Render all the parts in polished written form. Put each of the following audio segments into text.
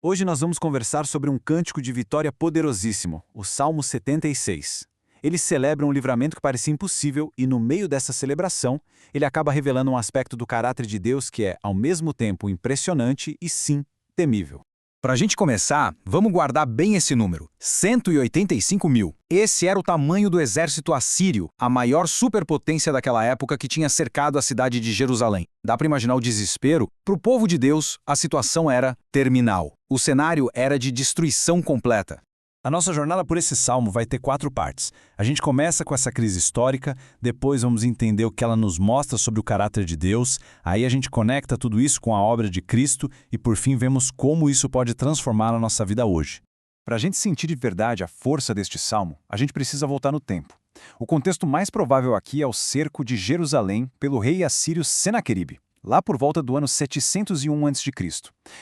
Hoje nós vamos conversar sobre um cântico de vitória poderosíssimo, o Salmo 76. Ele celebra um livramento que parecia impossível e, no meio dessa celebração, ele acaba revelando um aspecto do caráter de Deus que é, ao mesmo tempo, impressionante e, sim, temível. Para a gente começar, vamos guardar bem esse número, 185 mil. Esse era o tamanho do exército assírio, a maior superpotência daquela época que tinha cercado a cidade de Jerusalém. Dá para imaginar o desespero? Para o povo de Deus, a situação era terminal. O cenário era de destruição completa. A nossa jornada por esse salmo vai ter 4 partes. A gente começa com essa crise histórica, depois vamos entender o que ela nos mostra sobre o caráter de Deus, aí a gente conecta tudo isso com a obra de Cristo e, por fim, vemos como isso pode transformar a nossa vida hoje. Para a gente sentir de verdade a força deste salmo, a gente precisa voltar no tempo. O contexto mais provável aqui é o cerco de Jerusalém pelo rei assírio Senaqueribe, lá por volta do ano 701 a.C.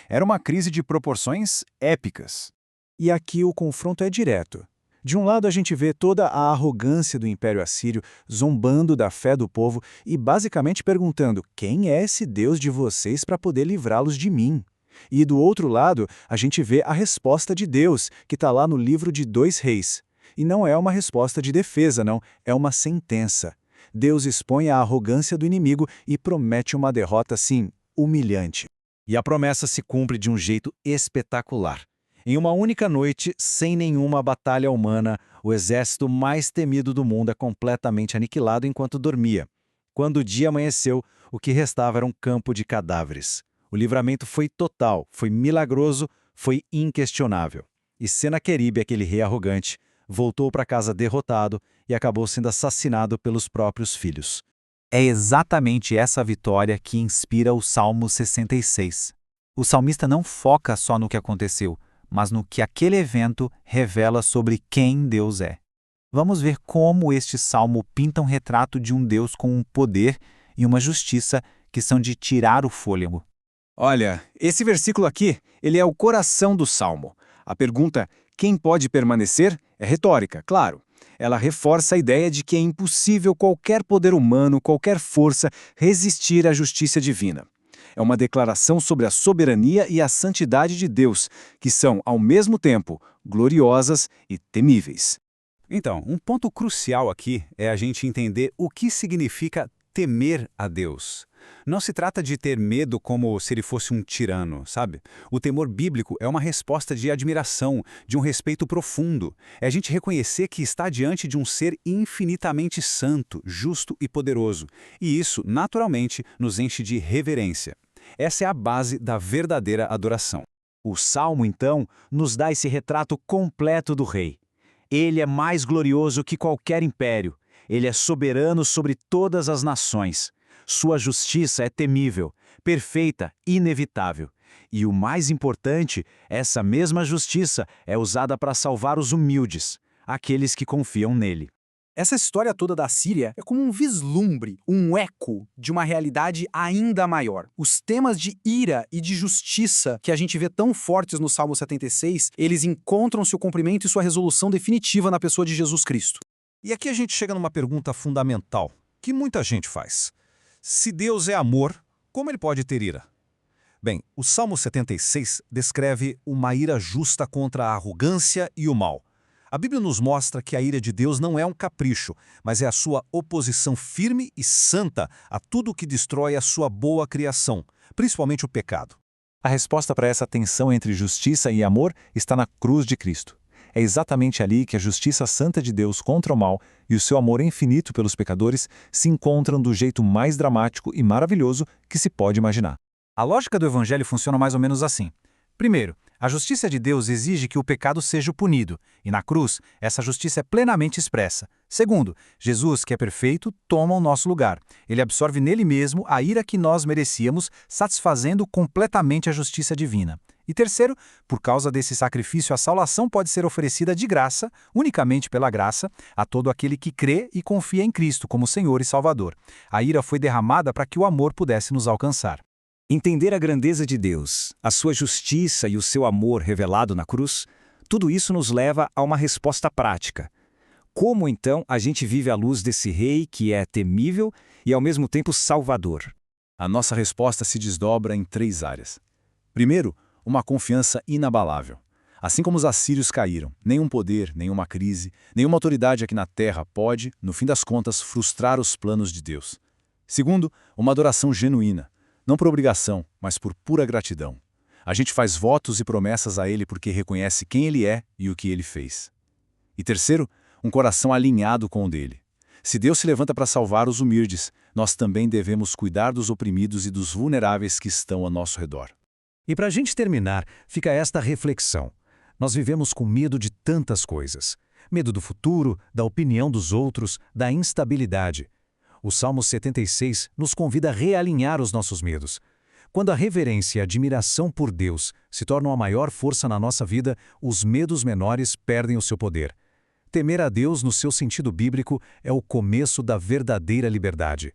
Era uma crise de proporções épicas. E aqui o confronto é direto. De um lado a gente vê toda a arrogância do Império Assírio, zombando da fé do povo e basicamente perguntando: quem é esse Deus de vocês para poder livrá-los de mim? E do outro lado, a gente vê a resposta de Deus, que está lá no livro de 2 Reis. E não é uma resposta de defesa, não, é uma sentença. Deus expõe a arrogância do inimigo e promete uma derrota, assim, humilhante. E a promessa se cumpre de um jeito espetacular. Em uma única noite, sem nenhuma batalha humana, o exército mais temido do mundo é completamente aniquilado enquanto dormia. Quando o dia amanheceu, o que restava era um campo de cadáveres. O livramento foi total, foi milagroso, foi inquestionável. E Senaqueribe, aquele rei arrogante, voltou para casa derrotado e acabou sendo assassinado pelos próprios filhos. É exatamente essa vitória que inspira o Salmo 66. O salmista não foca só no que aconteceu, mas no que aquele evento revela sobre quem Deus é. Vamos ver como este salmo pinta um retrato de um Deus com um poder e uma justiça que são de tirar o fôlego. Olha, esse versículo aqui, ele é o coração do salmo. A pergunta, quem pode permanecer, é retórica, claro. Ela reforça a ideia de que é impossível qualquer poder humano, qualquer força, resistir à justiça divina. É uma declaração sobre a soberania e a santidade de Deus, que são, ao mesmo tempo, gloriosas e temíveis. Então, um ponto crucial aqui é a gente entender o que significa temer a Deus. Não se trata de ter medo como se ele fosse um tirano, sabe? O temor bíblico é uma resposta de admiração, de um respeito profundo. É a gente reconhecer que está diante de um ser infinitamente santo, justo e poderoso. E isso, naturalmente, nos enche de reverência. Essa é a base da verdadeira adoração. O Salmo, então, nos dá esse retrato completo do rei. Ele é mais glorioso que qualquer império. Ele é soberano sobre todas as nações. Sua justiça é temível, perfeita, inevitável. E o mais importante, essa mesma justiça é usada para salvar os humildes, aqueles que confiam nele. Essa história toda da Síria é como um vislumbre, um eco de uma realidade ainda maior. Os temas de ira e de justiça que a gente vê tão fortes no Salmo 76, eles encontram seu cumprimento e sua resolução definitiva na pessoa de Jesus Cristo. E aqui a gente chega numa pergunta fundamental, que muita gente faz. Se Deus é amor, como ele pode ter ira? Bem, o Salmo 76 descreve uma ira justa contra a arrogância e o mal. A Bíblia nos mostra que a ira de Deus não é um capricho, mas é a sua oposição firme e santa a tudo que destrói a sua boa criação, principalmente o pecado. A resposta para essa tensão entre justiça e amor está na cruz de Cristo. É exatamente ali que a justiça santa de Deus contra o mal e o seu amor infinito pelos pecadores se encontram do jeito mais dramático e maravilhoso que se pode imaginar. A lógica do Evangelho funciona mais ou menos assim. Primeiro, a justiça de Deus exige que o pecado seja punido, e na cruz, essa justiça é plenamente expressa. Segundo, Jesus, que é perfeito, toma o nosso lugar. Ele absorve nele mesmo a ira que nós merecíamos, satisfazendo completamente a justiça divina. E terceiro, por causa desse sacrifício, a salvação pode ser oferecida de graça, unicamente pela graça, a todo aquele que crê e confia em Cristo como Senhor e Salvador. A ira foi derramada para que o amor pudesse nos alcançar. Entender a grandeza de Deus, a sua justiça e o seu amor revelado na cruz, tudo isso nos leva a uma resposta prática. Como, então, a gente vive à luz desse rei que é temível e, ao mesmo tempo, salvador? A nossa resposta se desdobra em 3 áreas. Primeiro, uma confiança inabalável. Assim como os assírios caíram, nenhum poder, nenhuma crise, nenhuma autoridade aqui na terra pode, no fim das contas, frustrar os planos de Deus. Segundo, uma adoração genuína, não por obrigação, mas por pura gratidão. A gente faz votos e promessas a Ele porque reconhece quem Ele é e o que Ele fez. E terceiro, um coração alinhado com o dele. Se Deus se levanta para salvar os humildes, nós também devemos cuidar dos oprimidos e dos vulneráveis que estão ao nosso redor. E para a gente terminar, fica esta reflexão. Nós vivemos com medo de tantas coisas. Medo do futuro, da opinião dos outros, da instabilidade. O Salmo 76 nos convida a realinhar os nossos medos. Quando a reverência e a admiração por Deus se tornam a maior força na nossa vida, os medos menores perdem o seu poder. Temer a Deus, no seu sentido bíblico, é o começo da verdadeira liberdade.